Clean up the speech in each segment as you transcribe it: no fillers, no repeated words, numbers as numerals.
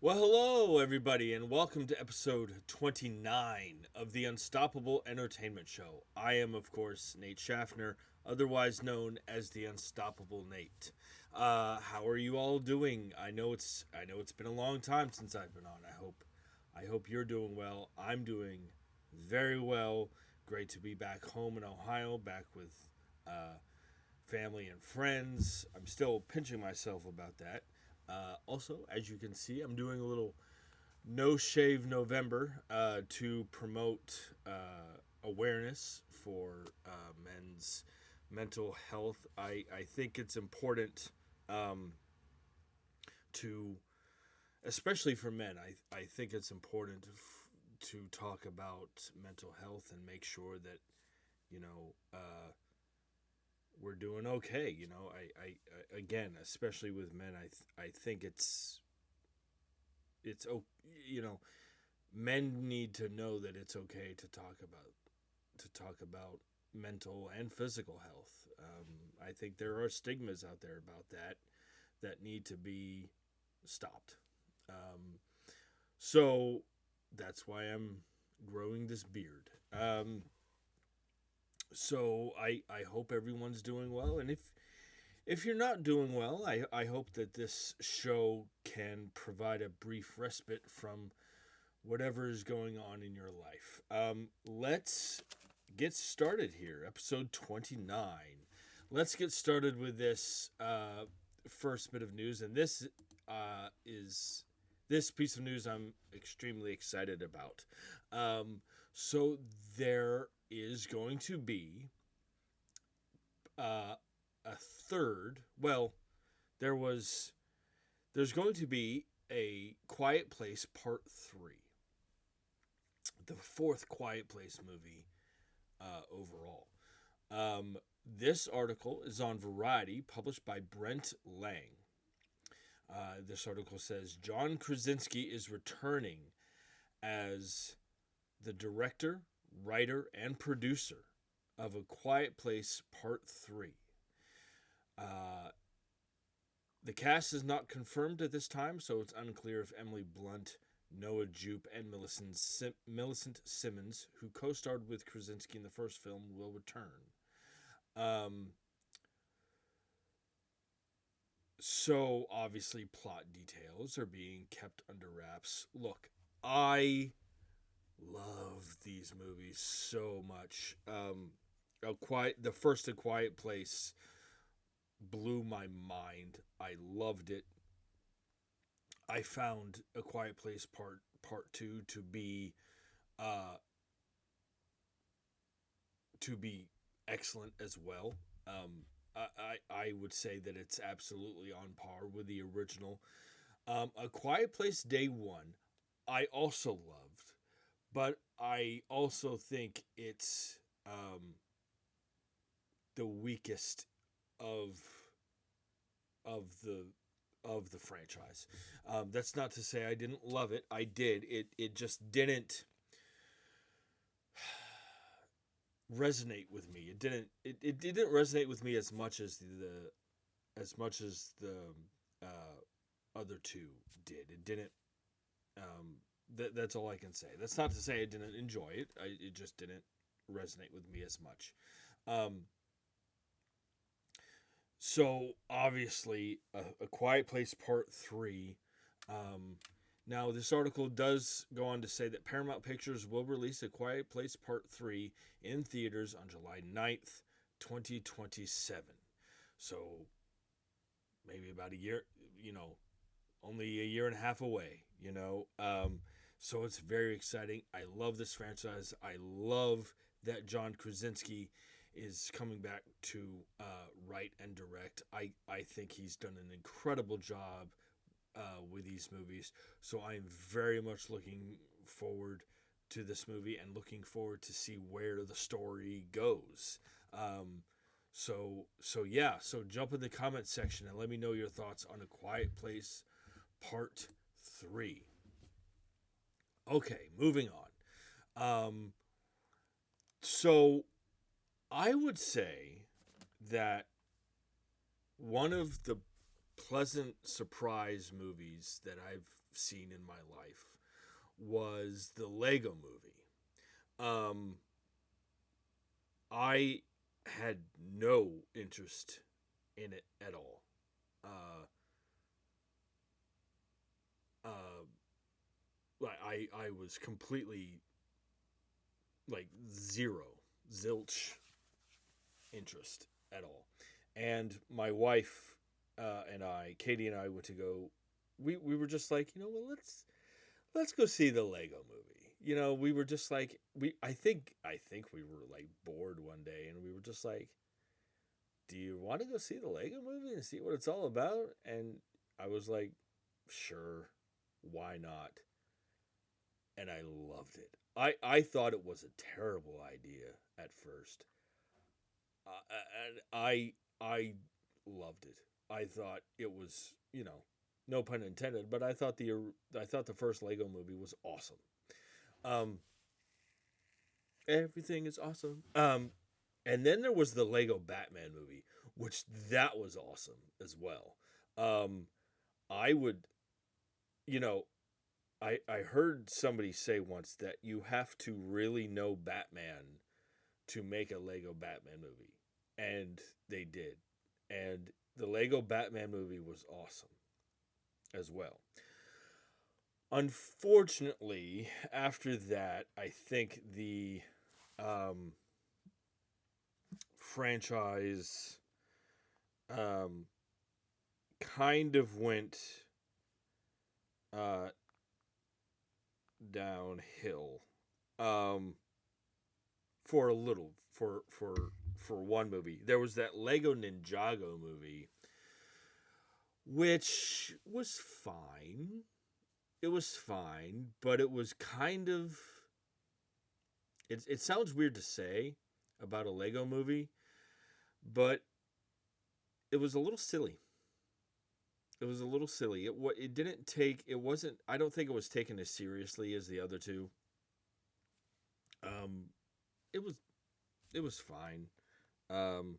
Well, hello, everybody, and welcome to episode 29 of the Unstoppable Entertainment Show. I am, of course, Nate Schaffner, otherwise known as the Unstoppable Nate. How are you all doing? I know it's been a long time since I've been on. I hope you're doing well. I'm doing very well. Great to be back home in Ohio, back with family and friends. I'm still pinching myself about that. Also, as you can see, I'm doing a little No Shave November to promote awareness for men's mental health. I think it's important to, especially for men, I think it's important to talk about mental health and make sure that, you know, we're doing okay. I again, especially with men, I think it's you know men need to know that it's okay to talk about mental and physical health. I think there are stigmas out there about that need to be stopped. Um, so that's why I'm growing this beard. So I hope everyone's doing well, and if you're not doing well, I hope that this show can provide a brief respite from whatever is going on in your life. Let's get started here. Episode 29. Let's get started with this first bit of news. And this piece of news I'm extremely excited about. So there is going to be uh, a third. Well, there was. There's going to be a Quiet Place Part 3, the fourth Quiet Place movie overall. This article is on Variety, published by Brent Lang. This article says John Krasinski is returning as the director, writer, and producer of A Quiet Place Part 3. Uh, the cast is not confirmed at this time, so it's unclear if Emily Blunt, Noah Jupe, and Millicent Simmons, who co-starred with Krasinski in the first film, will return. Um, so obviously, plot details are being kept under wraps. Look, I love these movies so much. The first A Quiet Place blew my mind. I loved it. I found A Quiet Place Part Two uh to be excellent as well. I would say that it's absolutely on par with the original. A Quiet Place Day One, I also loved, but I also think it's the weakest of of the of the franchise. That's not to say I didn't love it. I did. It just didn't resonate with me. It didn't resonate with me as much as the uh, other two did. It didn't. That's all I can say. That's not to say I didn't enjoy it. It just didn't resonate with me as much. Um, so obviously, a Quiet Place Part 3. Um, Now, this article does go on to say that Paramount Pictures will release A Quiet Place Part 3 in theaters on July 9th, 2027. So maybe about a year, only a year and a half away, So it's very exciting. I love this franchise. I love that John Krasinski is coming back to write and direct. I think he's done an incredible job with these movies. So I'm very much looking forward to this movie and looking forward to see where the story goes. So yeah, so jump in the comment section and let me know your thoughts on A Quiet Place Part 3. Okay, moving on. Um, so I would say that one of the pleasant surprise movies that I've seen in my life was the Lego movie. Um, I had no interest in it at all. Uh, I was completely like zilch interest at all. And my wife and I, Katie and I, went to go. We were just like, well, let's go see the Lego movie. We were just like I think we were like bored one day, and we were just like, do you want to go see the Lego movie and see what it's all about? And I was like, sure, why not? And I loved it. I thought it was a terrible idea at first, and I loved it. I thought it was, no pun intended, but I thought the first Lego movie was awesome. Um, Everything is awesome. And then there was the Lego Batman movie, which that was awesome as well. Um, I would, you know, I heard somebody say once that you have to really know Batman to make a Lego Batman movie, and they did. And the Lego Batman movie was awesome as well. Unfortunately, after that, I think the um, franchise um, kind of went uh, downhill um, for a little for one movie. There was that Lego Ninjago movie, which was fine. It was fine, but it was kind of it sounds weird to say about a Lego movie, but it was a little silly. It was a little silly. It didn't take it wasn't I don't think it was taken as seriously as the other two. Um it was it was fine. Um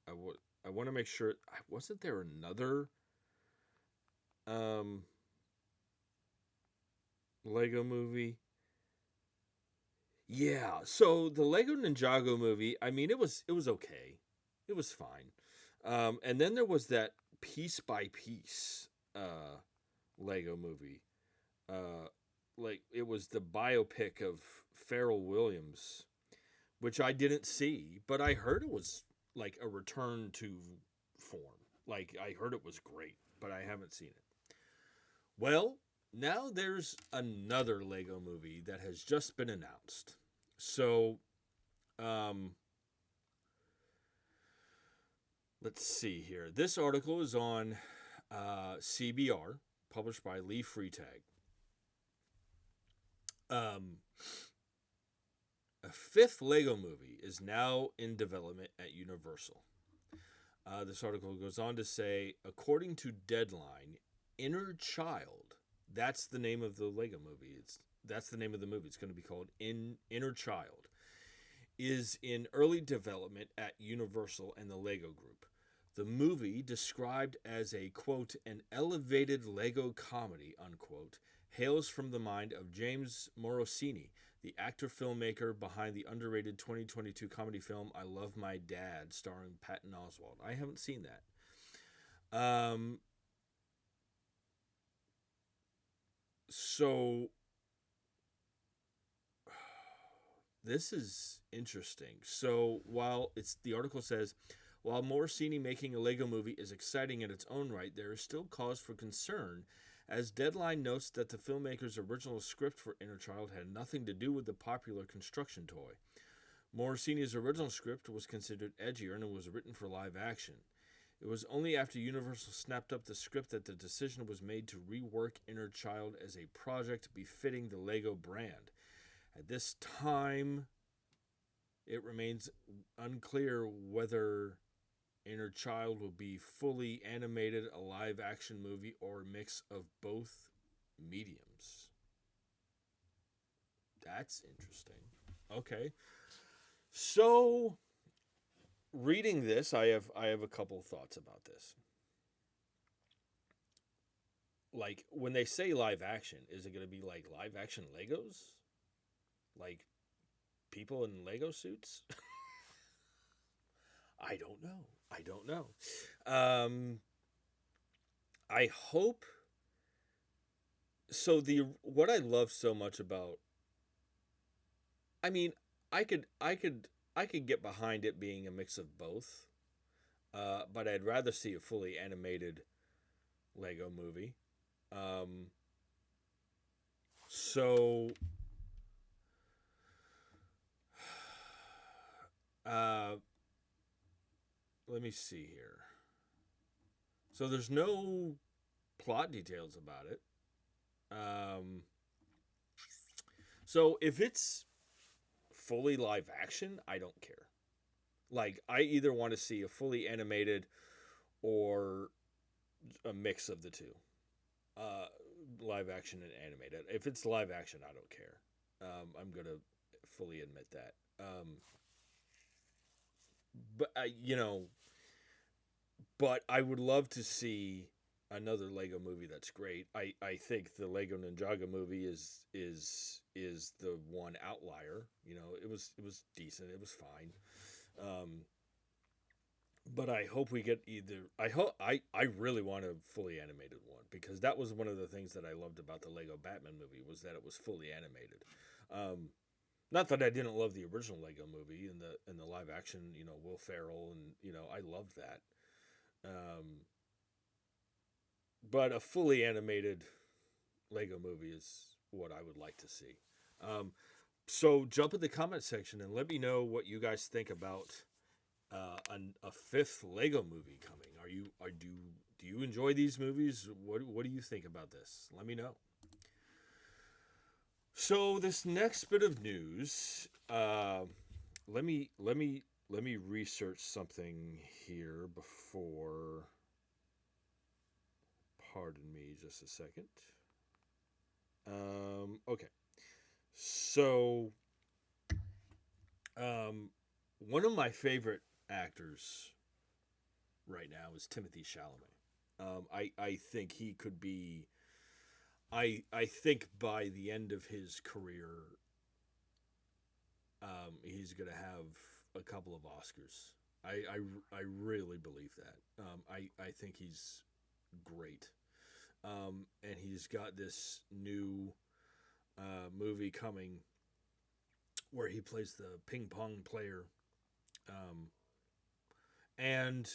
I want to make sure wasn't there another um Lego movie? Yeah, so the Lego Ninjago movie, I mean it was okay. It was fine. And then there was that piece by piece Lego movie. Uh like it was the biopic of Pharrell Williams, which I didn't see, but I heard it was like a return to form. Like I heard it was great, but I haven't seen it. Well, now there's another Lego movie that has just been announced. So, um, let's see here. This article is on CBR, published by Lee Freitag. Um, a fifth Lego movie is now in development at Universal. This article goes on to say, according to Deadline, Inner Child, that's the name of the Lego movie. That's the name of the movie. It's going to be called Inner Child, is in early development at Universal and the Lego Group. The movie, described as a, quote, an elevated Lego comedy, unquote, hails from the mind of James Morosini, the actor-filmmaker behind the underrated 2022 comedy film I Love My Dad, starring Patton Oswalt. I haven't seen that. So this is interesting. So the article says, while Morosini making a Lego movie is exciting in its own right, there is still cause for concern, as Deadline notes that the filmmaker's original script for Inner Child had nothing to do with the popular construction toy. Morosini's original script was considered edgier and it was written for live action. It was only after Universal snapped up the script that the decision was made to rework Inner Child as a project befitting the Lego brand. At this time, it remains unclear whether Inner Child will be fully animated, a live action movie, or a mix of both mediums. That's interesting. Okay. So, reading this, I have a couple thoughts about this. like when they say live action, is it going to be like live action Legos? Like people in Lego suits? I don't know. I don't know. Um, I hope so. The what I love so much about, I mean, I could get behind it being a mix of both. But I'd rather see a fully animated Lego movie. Um, so uh, let me see here. So there's no plot details about it. Um, so if it's fully live action, I don't care. Like I either want to see a fully animated or a mix of the two, uh, live action and animated. If it's live action, I don't care. I'm gonna fully admit that. But but I would love to see another Lego movie that's great. I think the Lego Ninjago movie is the one outlier. It was decent. It was fine. Um, but I hope we get either. I really want a fully animated one because that was one of the things that I loved about the Lego Batman movie was that it was fully animated. Um, Not that I didn't love the original Lego movie and the live action, Will Ferrell and I loved that. Um, but a fully animated Lego movie is what I would like to see. Um, so jump in the comment section and let me know what you guys think about a fifth Lego movie coming. Do you enjoy these movies? What do you think about this? Let me know. So this next bit of news, let me research something here before. Pardon me, just a second. Okay, so um, one of my favorite actors right now is Timothée Chalamet. I think he could be. I think by the end of his career, he's going to have a couple of Oscars. I really believe that. I think he's great. And he's got this new movie coming where he plays the ping pong player. Um, and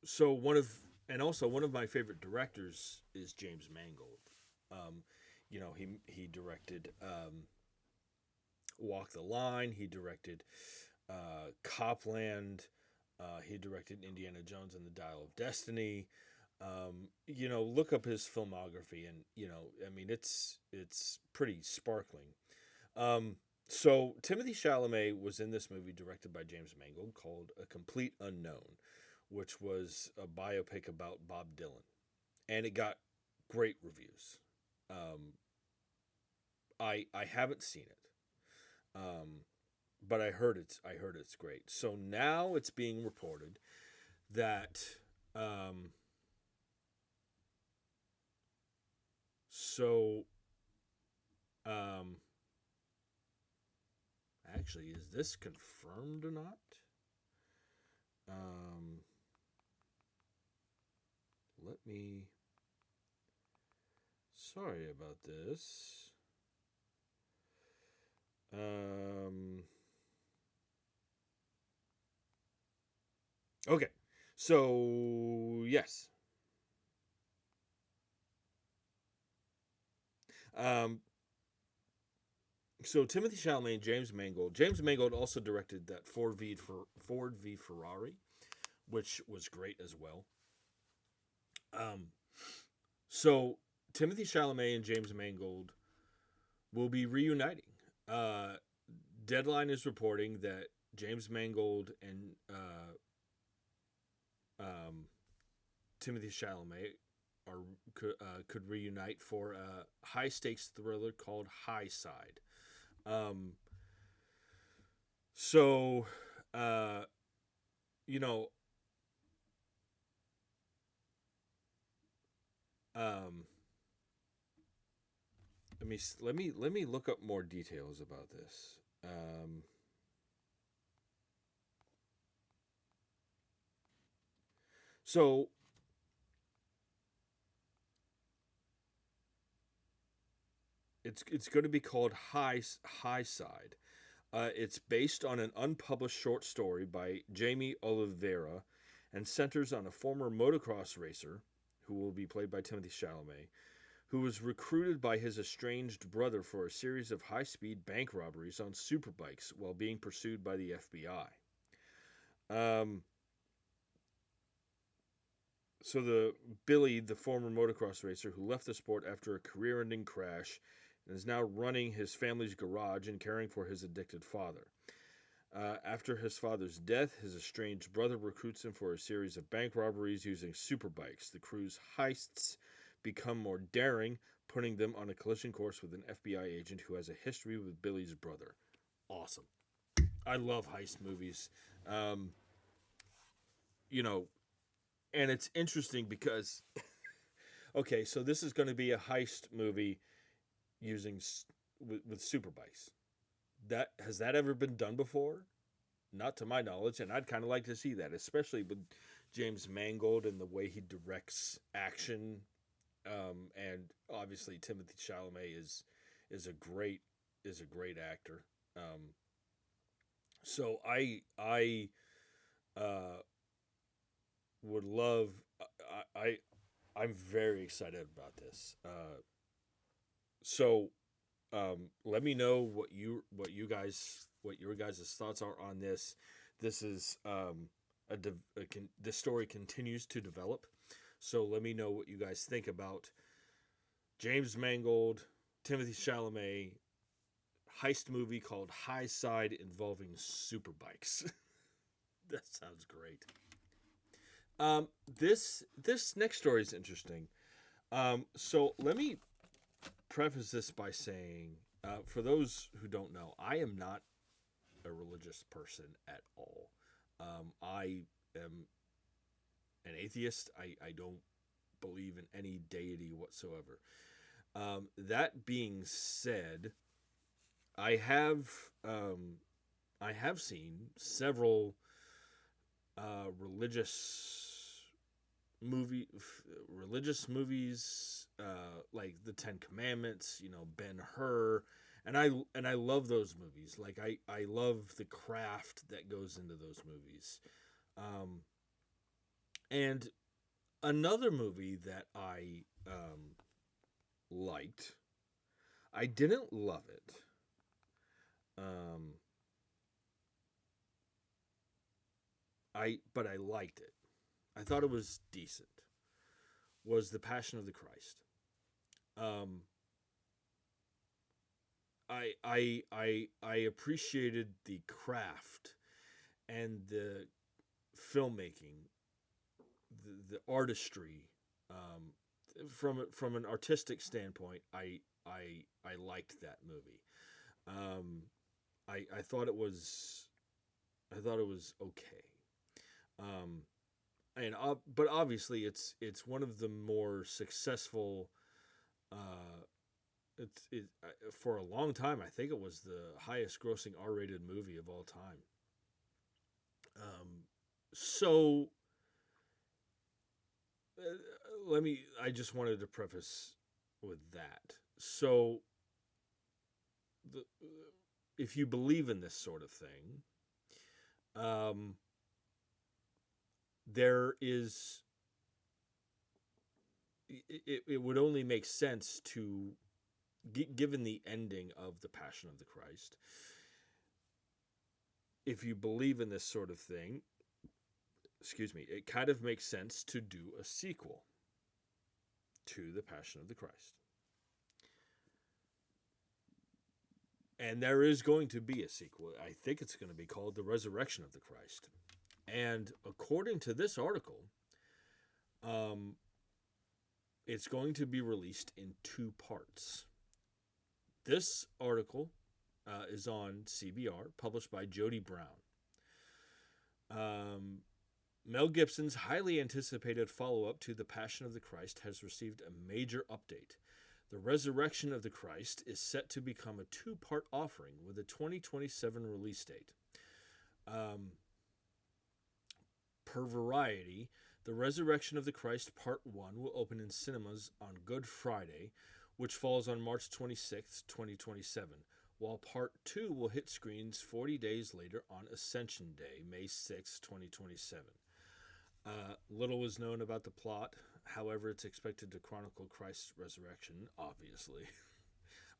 so one of my favorite directors is James Mangold. Um, he directed Walk the Line. He directed Copland. He directed Indiana Jones and the Dial of Destiny. Look up his filmography, and I mean, it's pretty sparkling. Um, so Timothy Chalamet was in this movie directed by James Mangold called A Complete Unknown, which was a biopic about Bob Dylan, and it got great reviews. Um, I haven't seen it, um, but I heard it's great. So now it's being reported that um, so um, actually, is this confirmed or not? Um, Let me. Sorry about this. Um, okay. So, yes. Um, so, Timothy Chalamet and James Mangold. James Mangold also directed that Ford v Ferrari, which was great as well. Um, so, Timothy Chalamet and James Mangold will be reuniting. Uh, Deadline is reporting that James Mangold and um, Timothée Chalamet could reunite for a high stakes thriller called High Side. Um, so, uh, you know, Um, let me look up more details about this. So it's going to be called High Side. It's based on an unpublished short story by Jamie Oliveira, and centers on a former motocross racer who will be played by Timothée Chalamet, who was recruited by his estranged brother for a series of high-speed bank robberies on superbikes while being pursued by the FBI. So the Billy, the former motocross racer who left the sport after a career-ending crash, and is now running his family's garage and caring for his addicted father. After his father's death, his estranged brother recruits him for a series of bank robberies using superbikes. The crew's heists become more daring, putting them on a collision course with an FBI agent who has a history with Billy's brother. Awesome. I love heist movies. Um, you know, and it's interesting because, okay, so this is going to be a heist movie using with superbikes. That has that ever been done before? Not to my knowledge, and I'd kind of like to see that, especially with James Mangold and the way he directs action. And obviously Timothée Chalamet is a great is a great actor. So I uh, would love I'm very excited about this. So let me know what your guys' thoughts are on this. This is this story continues to develop. So let me know what you guys think about James Mangold, Timothée Chalamet heist movie called High Side involving superbikes. That sounds great. This next story is interesting. So let me preface this by saying, for those who don't know, I am not a religious person at all. I am an atheist. I don't believe in any deity whatsoever. That being said, I have um, I have seen several religious religious movies, like the Ten Commandments, Ben Hur, and I love those movies. Like I love the craft that goes into those movies. Um, and another movie that I liked, I didn't love it. Um, but I liked it. I thought it was decent. Was The Passion of the Christ. Um, I appreciated the craft and the filmmaking, the artistry. From an artistic standpoint, I liked that movie. Um, I thought it was okay. Um, and but obviously it's one of the more successful. Uh, for a long time. I think it was the highest grossing R-rated movie of all time. So let me. I just wanted to preface with that. So the, if you believe in this sort of thing, um, there is. It would only make sense to, given the ending of the Passion of the Christ, if you believe in this sort of thing, excuse me, it kind of makes sense to do a sequel to The Passion of the Christ. And there is going to be a sequel. I think it's going to be called The Resurrection of the Christ. And according to this article, um, it's going to be released in 2 parts. This article is on CBR, published by Jody Brown. Mel Gibson's highly anticipated follow up to The Passion of the Christ has received a major update. The Resurrection of the Christ is set to become a two-part offering with a 2027 release date. Per Variety, The Resurrection of the Christ Part 1 will open in cinemas on Good Friday, which falls on March 26, 2027, while Part 2 will hit screens 40 days later on Ascension Day, May 6, 2027. Little is known about the plot. However, it's expected to chronicle Christ's resurrection, obviously.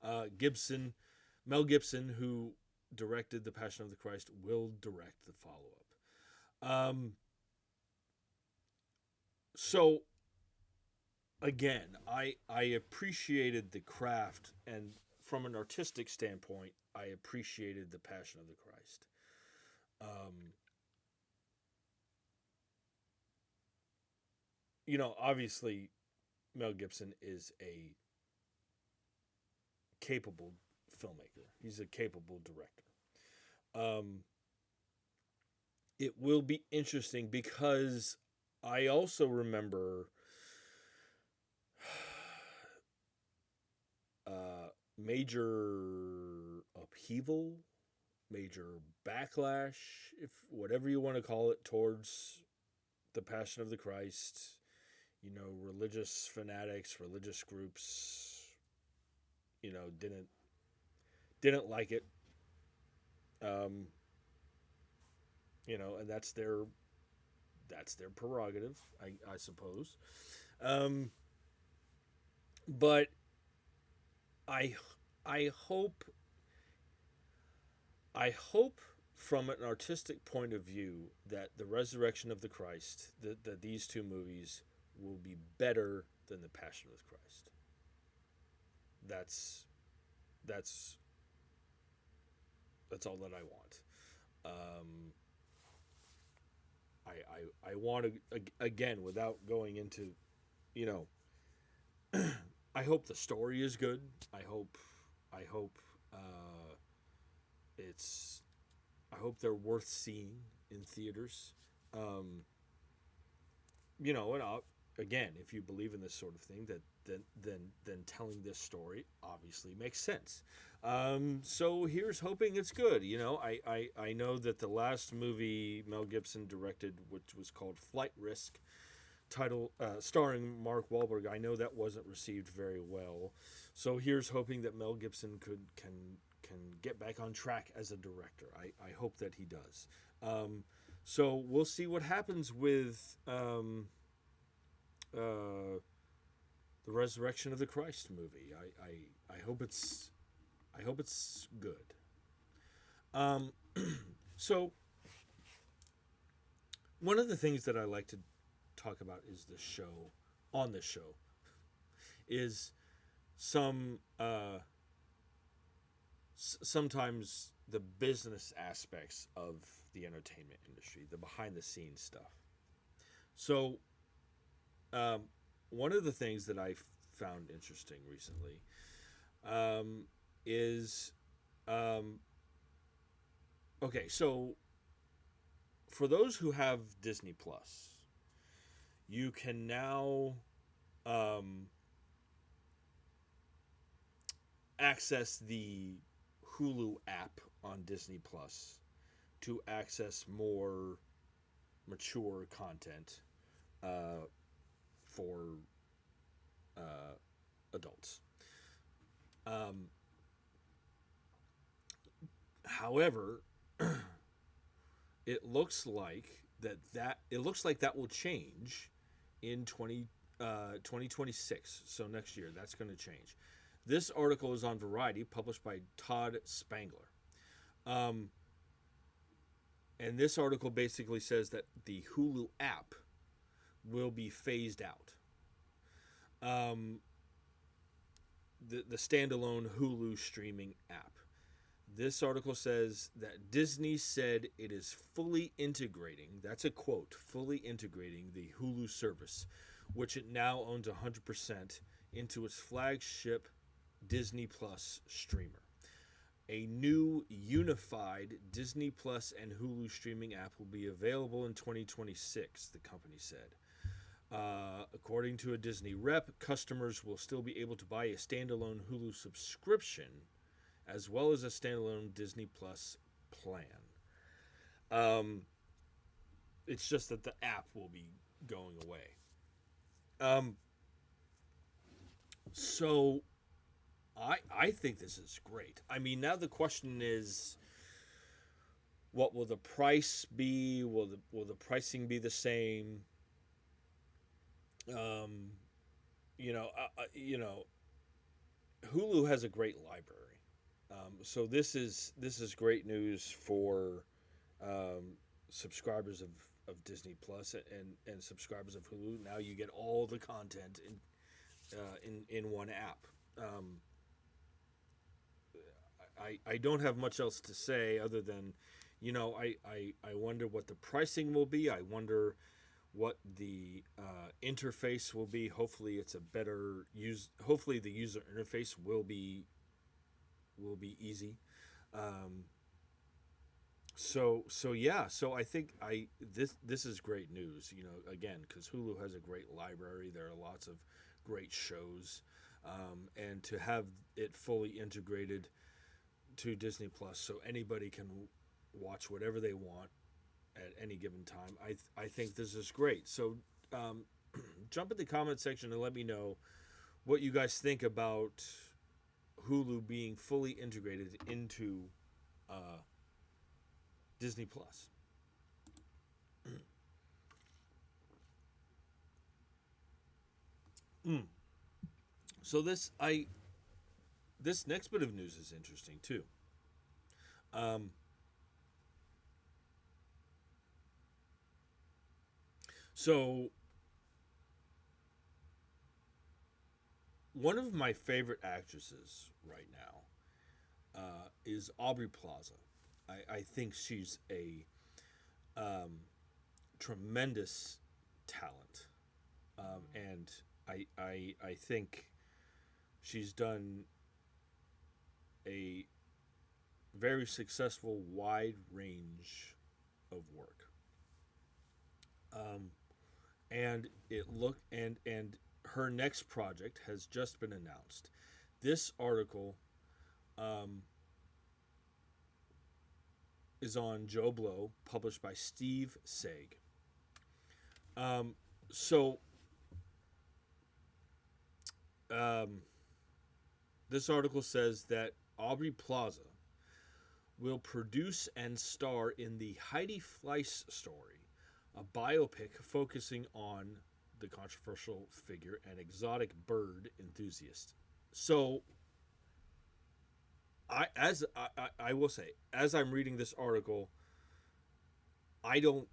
Mel Gibson, who directed The Passion of the Christ, will direct the follow-up. So, again, I appreciated the craft, and from an artistic standpoint, I appreciated The Passion of the Christ. Obviously, Mel Gibson is a capable filmmaker. He's a capable director. It will be interesting because I also remember major upheaval, major backlash, if whatever you want to call it, towards The Passion of the Christ. Religious fanatics, religious groups, didn't like it. And that's their prerogative, I suppose. But I hope from an artistic point of view that The Resurrection of the Christ, that these two movies will be better than The Passion of Christ. That's all that I want. I want to, again, without going into, I hope the story is good. I hope they're worth seeing in theaters. And again, if you believe in this sort of thing, then telling this story obviously makes sense. So here's hoping it's good. I know that the last movie Mel Gibson directed, which was called Flight Risk, starring Mark Wahlberg, I know that wasn't received very well. So here's hoping that Mel Gibson can get back on track as a director. I hope that he does. So we'll see what happens with the Resurrection of the Christ movie. I hope it's good. So one of the things that I like to talk about is the show is sometimes the business aspects of the entertainment industry, the behind the scenes stuff. So one of the things that I found interesting recently is okay, so for those who have Disney Plus, you can now access the Hulu app on Disney Plus to access more mature content for adults. However, it looks like that will change in 2026. So next year, that's going to change. This article is on Variety, published by Todd Spangler. And this article basically says that the Hulu app will be phased out. The standalone Hulu streaming app. This article says that Disney said it is fully integrating, that's a quote, fully integrating the Hulu service, which it now owns 100%, into its flagship Disney Plus streamer. A new unified Disney Plus and Hulu streaming app will be available in 2026, the company said. According to a Disney rep, customers will still be able to buy a standalone Hulu subscription as well as a standalone Disney Plus plan. Um, it's just that the app will be going away. Um, so I think this is great. I mean, now the question is, what will the price be? Will the pricing be the same? Um, you know, Hulu has a great library. So this is great news for subscribers of Disney Plus and subscribers of Hulu. Now you get all the content in one app. Um, I don't have much else to say other than, I wonder what the pricing will be. I wonder what the interface will be. Hopefully, it's a better use. Hopefully, the user interface will be easy. Um, so yeah. So I think this is great news. Again, because Hulu has a great library. There are lots of great shows, and to have it fully integrated to Disney Plus, so anybody can watch whatever they want at any given time. I think this is great. So jump in the comment section and let me know what you guys think about Hulu being fully integrated into uh, Disney Plus. Mm. So this next bit of news is interesting too. Um, so one of my favorite actresses right now is Aubrey Plaza. I think she's a um, tremendous talent, and I think she's done a very successful wide range of work. Um, and it look and her next project has just been announced. This article um, is on Joe Blow, published by Steve Saig. Um, so um, this article says that Aubrey Plaza will produce and star in the Heidi Fleiss Story, a biopic focusing on the controversial figure and exotic bird enthusiast. So, I will say, as I'm reading this article, I don't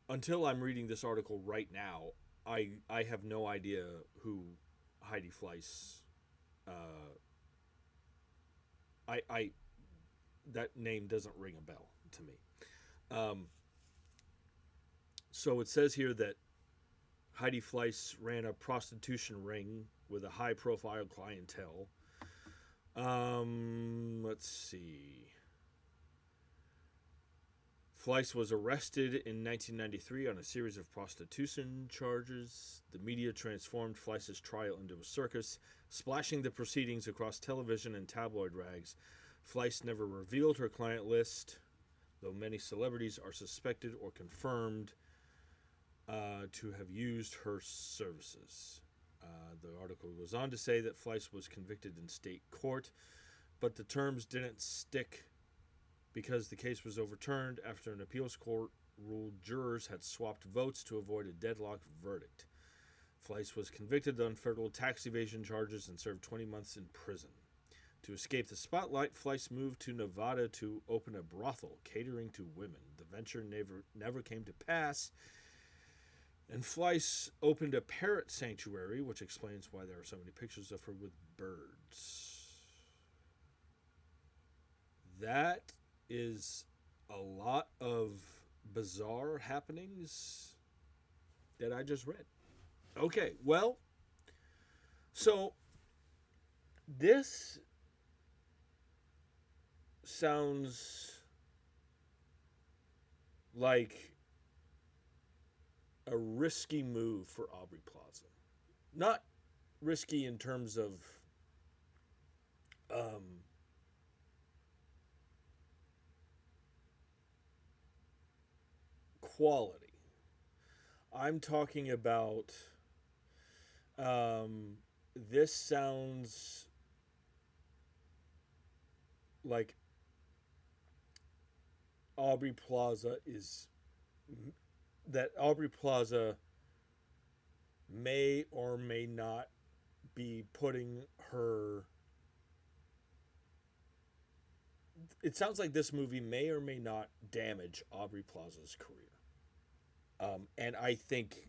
until I'm reading this article right now, I have no idea who Heidi Fleiss. Uh, I that name doesn't ring a bell to me. Um, so it says here that Heidi Fleiss ran a prostitution ring with a high profile clientele. Let's see. Fleiss was arrested in 1993 on a series of prostitution charges. The media transformed Fleiss's trial into a circus, splashing the proceedings across television and tabloid rags. Fleiss never revealed her client list, though many celebrities are suspected or confirmed to have used her services. The article goes on to say that Fleiss was convicted in state court, but the terms didn't stick because the case was overturned after an appeals court ruled jurors had swapped votes to avoid a deadlock verdict. Fleiss was convicted on federal tax evasion charges and served 20 months in prison. To escape the spotlight, Fleiss moved to Nevada to open a brothel catering to women. The venture never came to pass, and Fleiss opened a parrot sanctuary, which explains why there are so many pictures of her with birds. That is a lot of bizarre happenings that I just read. Okay, well, so this sounds like a risky move for Aubrey Plaza. Not risky in terms of um, quality. I'm talking about um, this sounds like Aubrey Plaza is that Aubrey Plaza may or may not be putting her. It sounds like this movie may or may not damage Aubrey Plaza's career. And I think,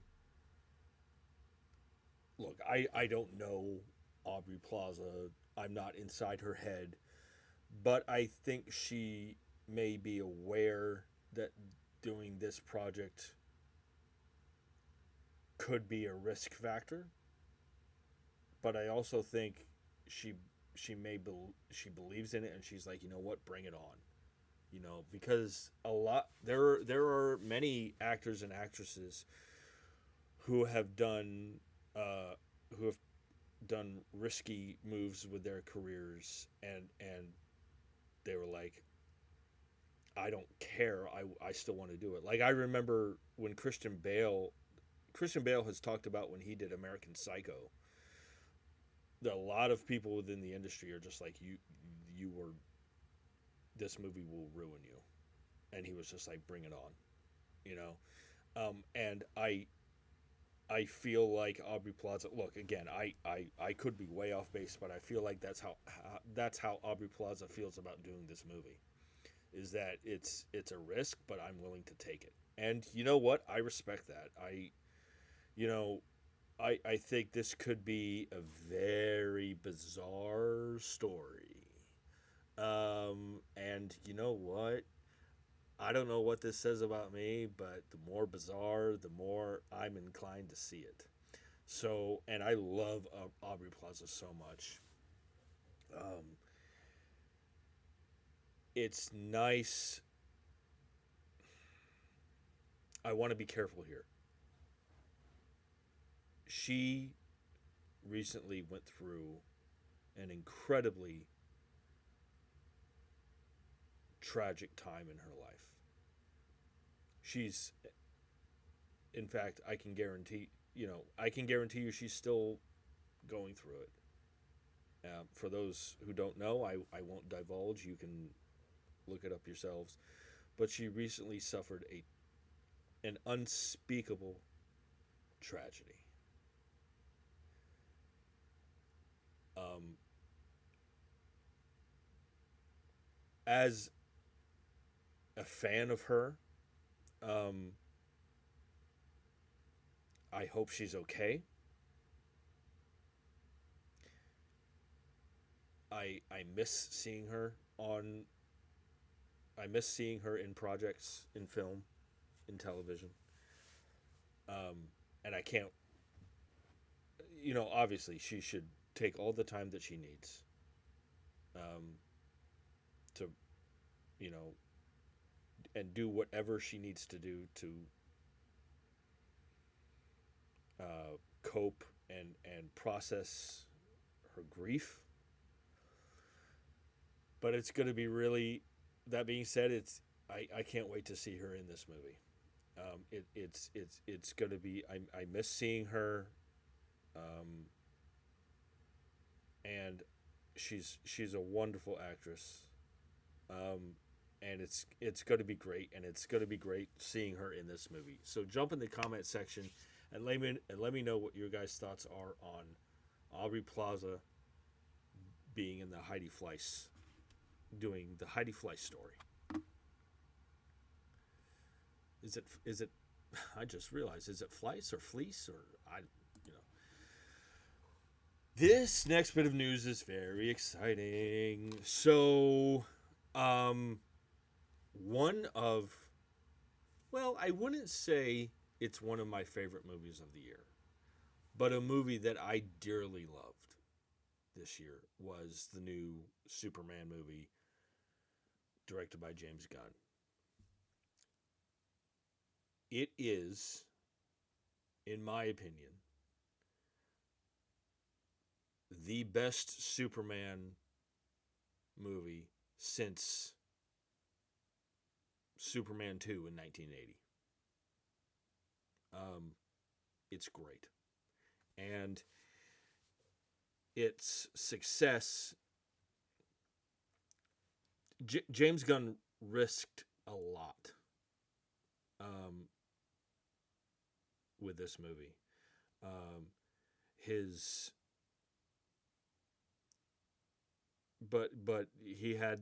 look, I don't know Aubrey Plaza. I'm not inside her head, but I think she may be aware that doing this project could be a risk factor. But I also think she she believes in it, and she's like, you know what, bring it on. Because there are many actors and actresses who have done uh, who have done risky moves with their careers, and they were like, I don't care, I still want to do it. Like, I remember when Christian Bale has talked about when he did American Psycho, that a lot of people within the industry are just like, you were this movie will ruin you, and he was just like, bring it on, you know. And I feel like Aubrey Plaza. Look, again, I could be way off base, but I feel like that's how Aubrey Plaza feels about doing this movie. Is that it's a risk, but I'm willing to take it. And you know what? I respect that. You know, I think this could be a very bizarre story. And you know what? I don't know what this says about me, but the more bizarre, the more I'm inclined to see it. So, and I love Aubrey Plaza so much. Um, it's nice. I want to be careful here. She recently went through an incredibly tragic time in her life. She's, in fact, I can guarantee you she's still going through it. For those who don't know, I won't divulge. You can look it up yourselves. But she recently suffered an unspeakable tragedy. Um, as a fan of her, um, I hope she's okay. I miss seeing her on. I miss seeing her in projects, in film, in television. And I can't. Obviously, she should take all the time that she needs um, to, you know, and do whatever she needs to do to cope and process her grief. But it's going to be really. That being said, I can't wait to see her in this movie. It's going to be. I miss seeing her, um, and she's a wonderful actress, um, and it's going to be great, and it's going to be great seeing her in this movie. So jump in the comment section and let me know what your guys' thoughts are on Aubrey Plaza being in the Heidi Fleiss doing the Heidi Fleiss story. Is it? I just realized, is it Fleiss or Fleece or I? You know. This next bit of news is very exciting. So, um, one of well, I wouldn't say it's one of my favorite movies of the year, but a movie that I dearly loved this year was the new Superman movie, directed by James Gunn. It is, in my opinion, the best Superman movie since Superman 2 in 1980. It's great. And its success, James Gunn risked a lot with this movie. His but he had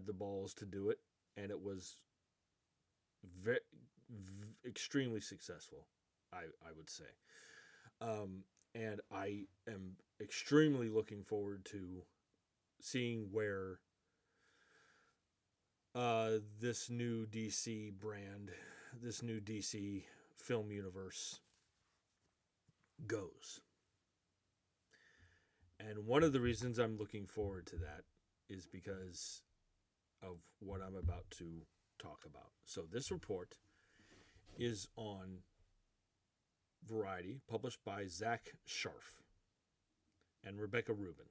the balls to do it, and it was extremely successful, I would say. And I am extremely looking forward to seeing where this new DC brand, this new DC film universe goes. And one of the reasons I'm looking forward to that is because of what I'm about to talk about. So this report is on Variety, published by Zach Sharf and Rebecca Rubin.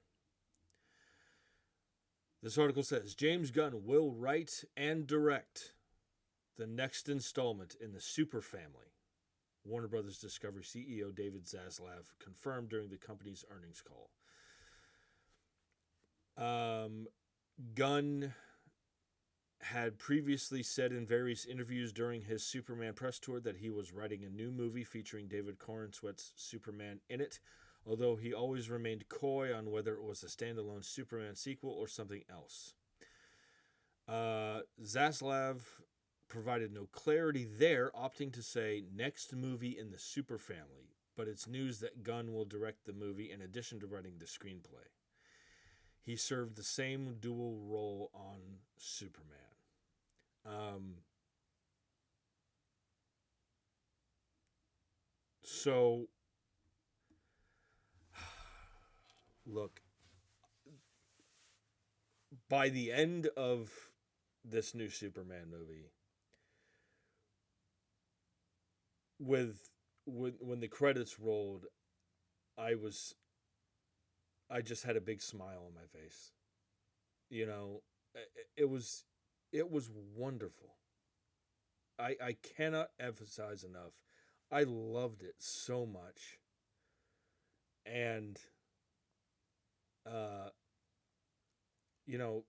This article says, James Gunn will write and direct the next installment in the Super Family. Warner Brothers Discovery CEO David Zaslav confirmed during the company's earnings call. Gunn had previously said in various interviews during his Superman press tour that he was writing a new movie featuring David Corenswet's Superman in it, although he always remained coy on whether it was a standalone Superman sequel or something else. Zaslav provided no clarity there, opting to say next movie in the Super Family, but it's news that Gunn will direct the movie in addition to writing the screenplay. He served the same dual role on Superman. So, look, by the end of this new Superman movie, when the credits rolled, I just had a big smile on my face. You know, it was wonderful. I cannot emphasize enough. I loved it so much. And you know,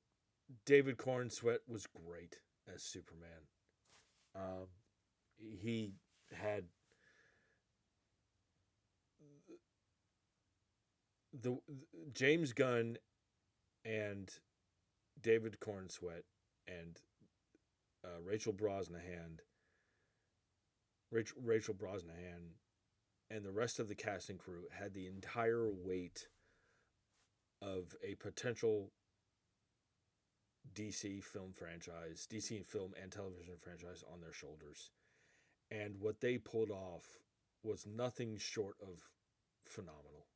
David Corenswet was great as Superman. He had the James Gunn and David Corenswet and Rachel Brosnahan, and the rest of the casting crew had the entire weight of a potential DC film franchise, DC film and television franchise on their shoulders. And what they pulled off was nothing short of phenomenal.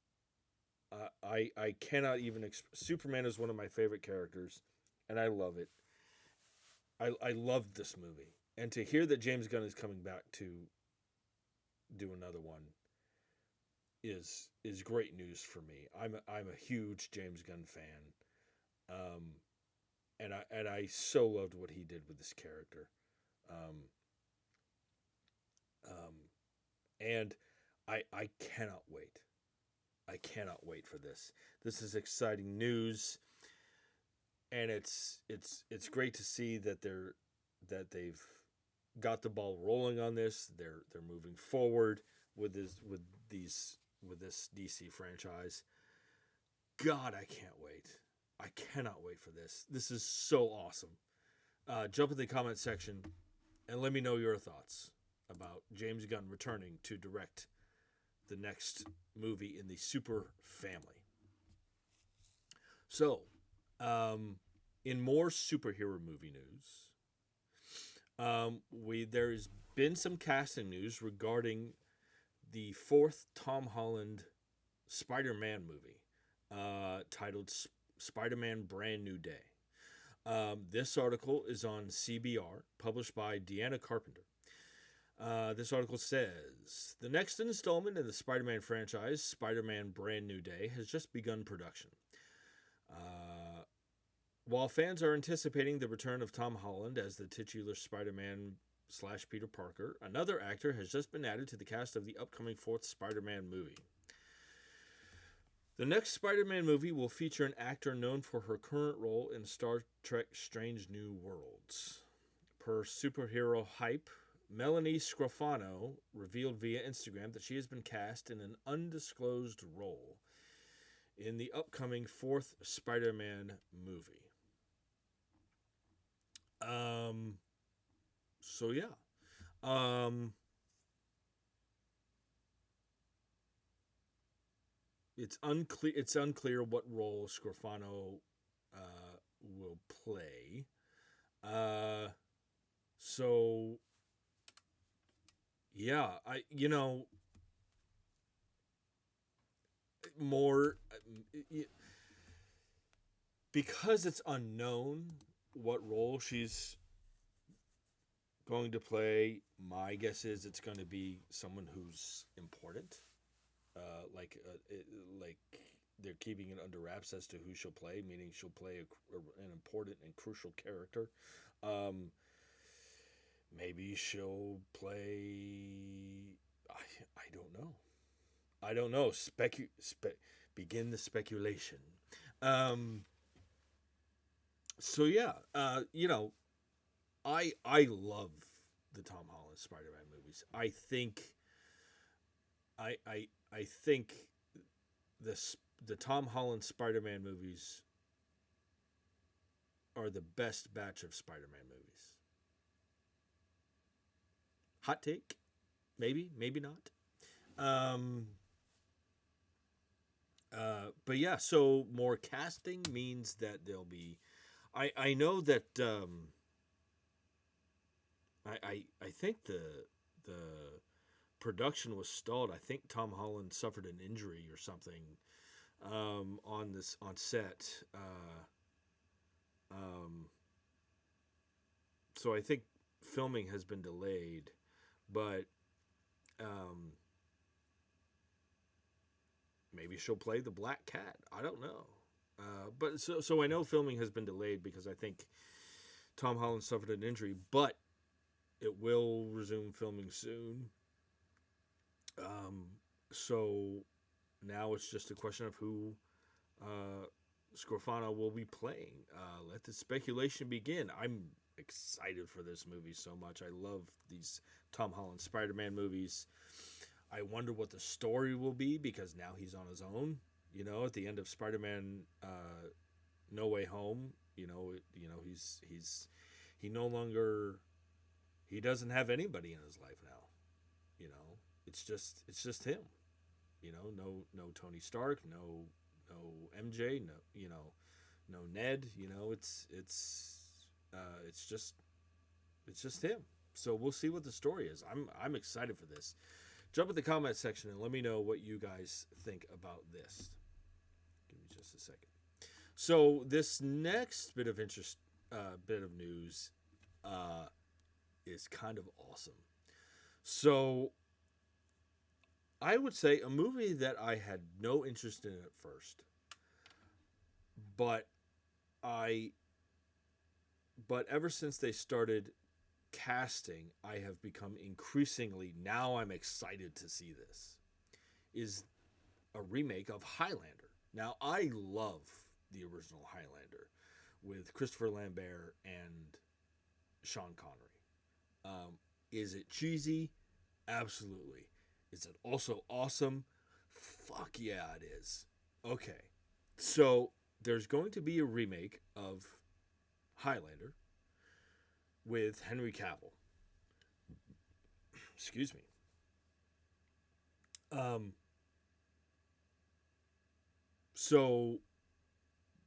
I cannot even... Superman is one of my favorite characters, and I love it. I loved this movie. And to hear that James Gunn is coming back to do another one is great news for me. I'm a huge James Gunn fan. And I so loved what he did with this character. And I cannot wait. I cannot wait for this. This is exciting news, and it's great to see that they've got the ball rolling on this. They're moving forward with this DC franchise. God, I can't wait. I cannot wait for this. This is so awesome. Jump in the comment section and let me know your thoughts about James Gunn returning to direct the next movie in the Super Family. So, in more superhero movie news, there's been some casting news regarding the fourth Tom Holland Spider-Man movie, titled Spider-Man Brand New Day. This article is on CBR, published by Deanna Carpenter. This article says the next installment in the Spider Man franchise, Spider Man Brand New Day, has just begun production. While fans are anticipating the return of Tom Holland as the titular Spider Man / Peter Parker, another actor has just been added to the cast of the upcoming fourth Spider Man movie. The next Spider Man movie will feature an actor known for her current role in Star Trek Strange New Worlds. Per superhero hype, Melanie Scrofano revealed via Instagram that she has been cast in an undisclosed role in the upcoming fourth Spider Man movie. So yeah. It's unclear what role Scrofano will play. So yeah, more because it's unknown what role she's going to play. My guess is it's going to be someone who's important. Like they're keeping it under wraps as to who she'll play, meaning she'll play an important and crucial character. Maybe she'll play. I don't know. I don't know. Begin the speculation. So yeah, I love the Tom Holland Spider-Man movies. I think the Tom Holland Spider-Man movies are the best batch of Spider-Man movies. Hot take? Maybe not. But yeah, so more casting means that there'll be. I know that. I think the production was stalled. I think Tom Holland suffered an injury or something on set. So I think filming has been delayed, but maybe she'll play the Black Cat. I don't know. But so I know filming has been delayed because I think Tom Holland suffered an injury, but it will resume filming soon. So now it's just a question of who Scrofano will be playing. Let the speculation begin. I'm excited for this movie so much. I love these Tom Holland Spider-Man movies. I wonder what the story will be because now he's on his own. At the end of Spider-Man No Way Home, he no longer, he doesn't have anybody in his life now. It's just him. No Tony Stark, no MJ, no Ned. It's just him. So we'll see what the story is. I'm excited for this. Jump in the comment section and let me know what you guys think about this. Give me just a second. So this next bit of interest, bit of news, is kind of awesome. So I would say a movie that I had no interest in at first, but ever since they started casting, I have become increasingly, now I'm excited to see this, is a remake of Highlander. Now, I love the original Highlander with Christopher Lambert and Sean Connery. Is it cheesy? Absolutely. Is it also awesome? Fuck yeah, it is. Okay. So, there's going to be a remake of Highlander with Henry Cavill. Excuse me. So,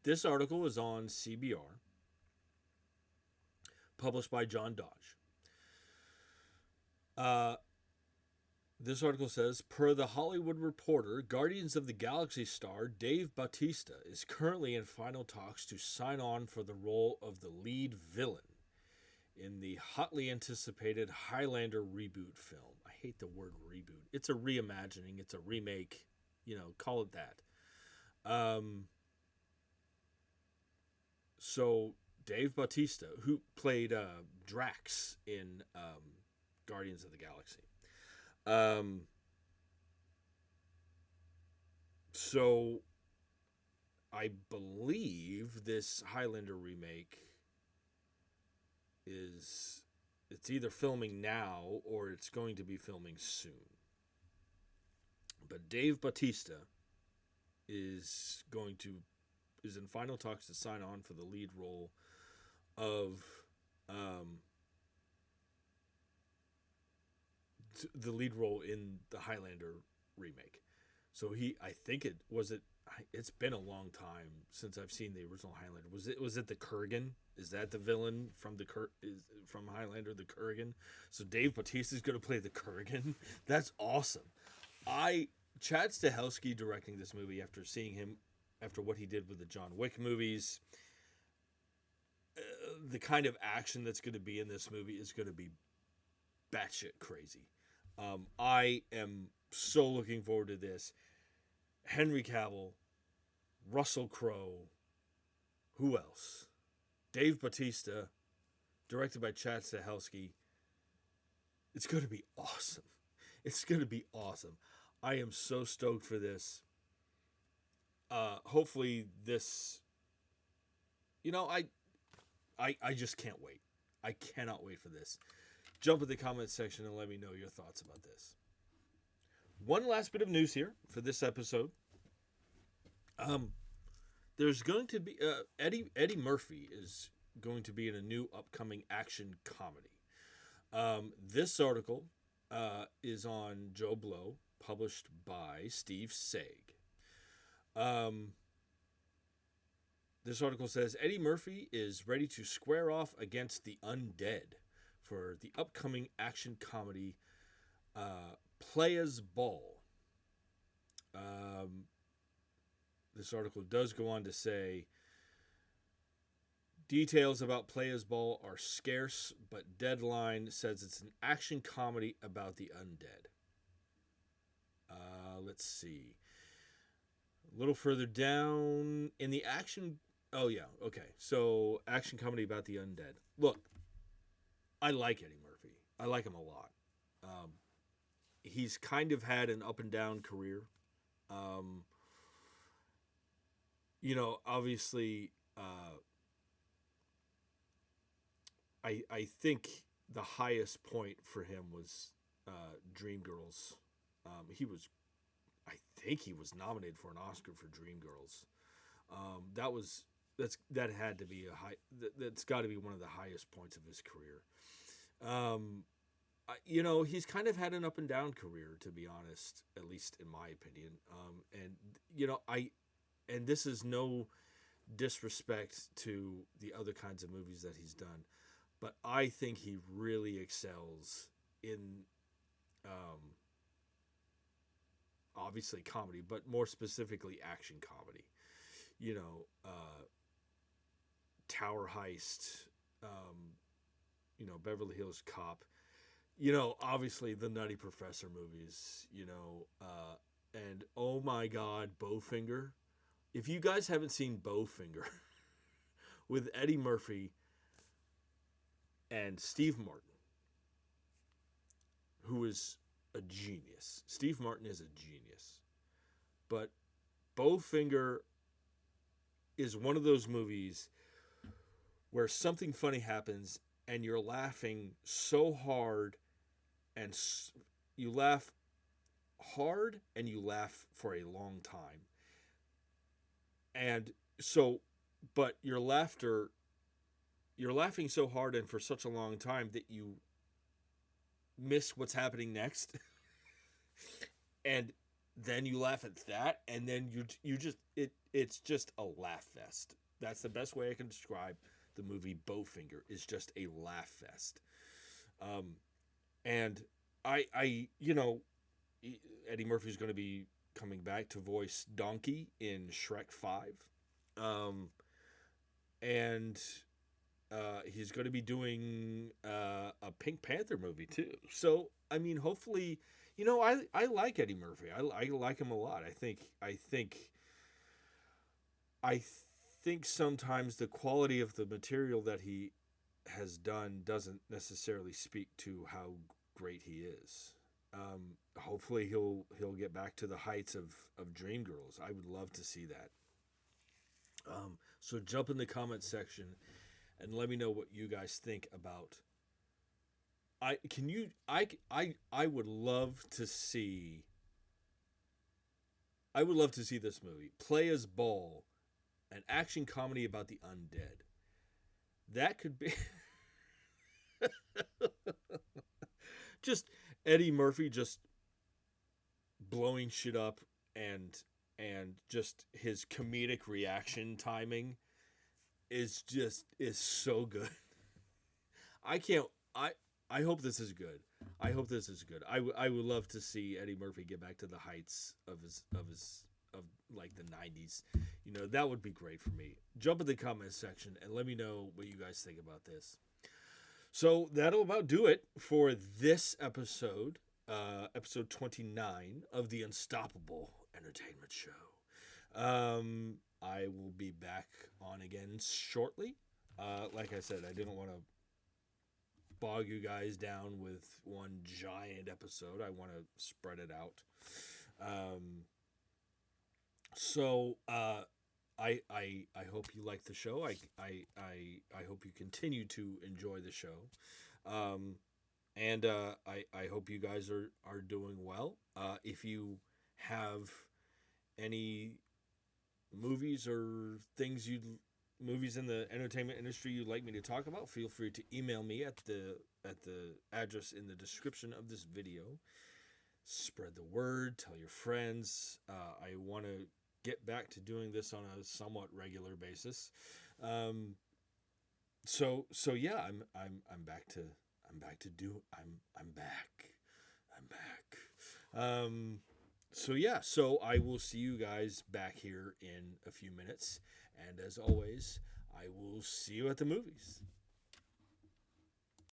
this article is on CBR, published by John Dodge. This article says, per the Hollywood Reporter, Guardians of the Galaxy star Dave Bautista is currently in final talks to sign on for the role of the lead villain in the hotly anticipated Highlander reboot film. I hate the word reboot. It's a reimagining, it's a remake, call it that. So Dave Bautista, who played Drax in Guardians of the Galaxy. So I believe this Highlander remake it's either filming now or it's going to be filming soon. But Dave Bautista is in final talks to sign on for the lead role of in the Highlander remake. So it's been a long time since I've seen the original Highlander. Was it the Kurgan? Is that the villain from from Highlander, the Kurgan? So Dave Bautista is going to play the Kurgan. That's awesome. Chad Stahelski directing this movie after what he did with the John Wick movies. The kind of action that's going to be in this movie is going to be batshit crazy. I am so looking forward to this. Henry Cavill, Russell Crowe, who else? Dave Bautista, directed by Chad Stahelski. It's going to be awesome. It's going to be awesome. I am so stoked for this. Hopefully this, I just can't wait. I cannot wait for this. Jump in the comments section and let me know your thoughts about this. One last bit of news here for this episode. There's going to be Eddie Murphy is going to be in a new upcoming action comedy. This article is on Joe Blow, published by Steve Saig. This article says Eddie Murphy is ready to square off against the undead for the upcoming action comedy Playas Ball. This article does go on to say details about Playas Ball are scarce, but Deadline says it's an action comedy about the undead. Let's see. A little further down in the action. Oh, yeah. Okay. So, action comedy about the undead. Look, I like Eddie Murphy. I like him a lot. He's kind of had an up and down career. Obviously, I think the highest point for him was Dreamgirls. I think he was nominated for an Oscar for Dreamgirls. That had to be that's got to be one of the highest points of his career. He's kind of had an up and down career, to be honest, at least in my opinion. And this is no disrespect to the other kinds of movies that he's done, but I think he really excels in, obviously comedy, but more specifically action comedy. Tower Heist, Beverly Hills Cop, obviously the Nutty Professor movies, and oh my God, Bowfinger. If you guys haven't seen Bowfinger with Eddie Murphy and Steve Martin, who is a genius. Steve Martin is a genius. But Bowfinger is one of those movies where something funny happens and you're laughing so hard, and you laugh hard and you laugh for a long time. And so, but you're laughing so hard and for such a long time that you miss what's happening next. And then you laugh at that, and then it's just a laugh fest. That's the best way I can describe the movie Bowfinger, is just a laugh fest. And I Eddie Murphy's going to be coming back to voice Donkey in Shrek 5. Um, and he's going to be doing a Pink Panther movie too. So I mean, hopefully, I like Eddie Murphy. I like him a lot. I think sometimes the quality of the material that he has done doesn't necessarily speak to how great he is. Hopefully he'll get back to the heights of Dreamgirls. I would love to see that. So jump in the comments section and let me know what you guys think about. I would love to see. I would love to see this movie, Playas Ball, an action comedy about the undead. That could be just Eddie Murphy just blowing shit up and just his comedic reaction timing is so good. I can't I hope this is good. I hope this is good. I would love to see Eddie Murphy get back to the heights of his of like the 90s. That would be great for me. Jump in the comments section and let me know what you guys think about this. So that'll about do it for this episode, episode 29 of the Unstoppable Entertainment Show. I will be back on again shortly. Like I said, I didn't want to bog you guys down with one giant episode. I want to spread it out. So I hope you like the show. I hope you continue to enjoy the show. And I hope you guys are doing well. If you have any movies or movies in the entertainment industry you'd like me to talk about, feel free to email me at the address in the description of this video. Spread the word, tell your friends. I want to get back to doing this on a somewhat regular basis. So yeah, I'm back. So yeah, so I will see you guys back here in a few minutes. And as always, I will see you at the movies.